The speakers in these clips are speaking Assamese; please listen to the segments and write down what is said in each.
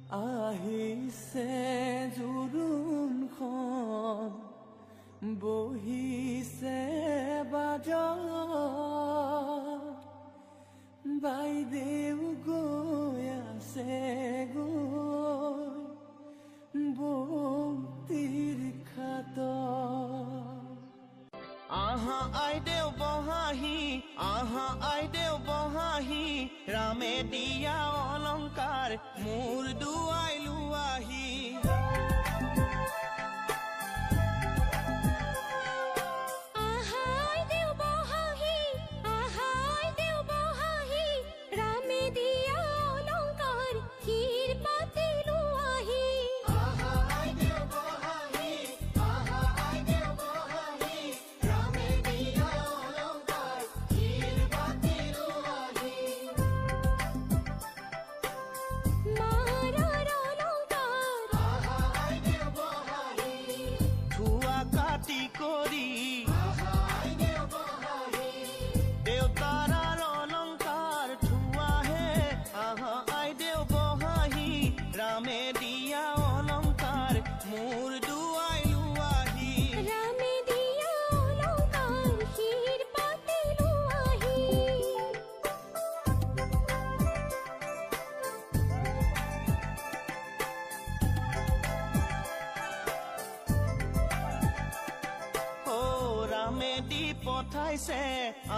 আহিছে জোৰোণখন বহিছে বাজত বাইদেউ গৈ আছে গৈ বৌতিৰ খাতত আহা আইদেউ বহাহি আহা আইদেউ বহাহি ৰামে দিয়া অলংকাৰ মোৰ দুৱাই লোৱাহি ৰামে দিয়া অলংকাৰ মোৰ দুৱাই লোৱাহি ৰামে দিয়া অলংকাৰ শিৰ পাতি লোৱাহি ও ৰামে দি পঠাইছে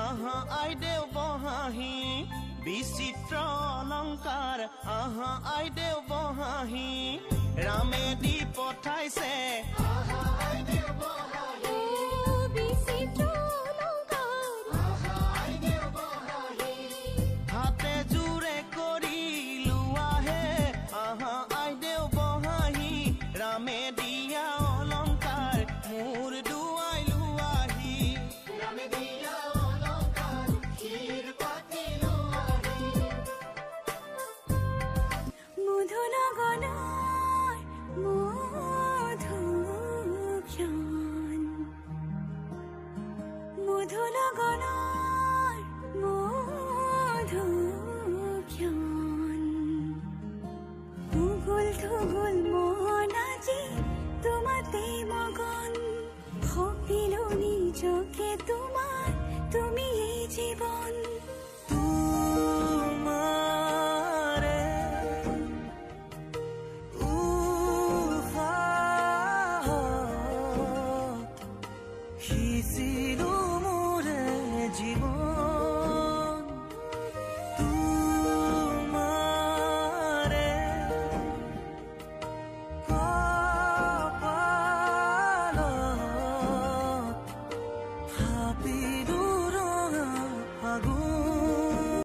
আহা আইদেউ বহাহি বিচিত্ৰ অলংকাৰ আহা আইদেউ বহাহি ৰামে দি পঠাইছে আহা আইদেউ বহাহি বিচিত্ৰ অলংকাৰ আহা আইদেউ বহাহি হাতে জোৰে কৰি লোৱাহে আহা আইদেউ বহাহি ৰামে দিয়া অলংকাৰ মোৰ দুৱাই লোৱাহি ৰামে দিয়া অলংকাৰ শিৰ পাতি ধুগুল মন আজি তোমাতে মগন সপিলো নিজকে তোমাৰ তুমি এই জীৱন তোমাৰে উশাহত সিঁচিলো মোৰে জীৱন তোমাৰে কপালত থাপিলো ৰঙা ফাগুন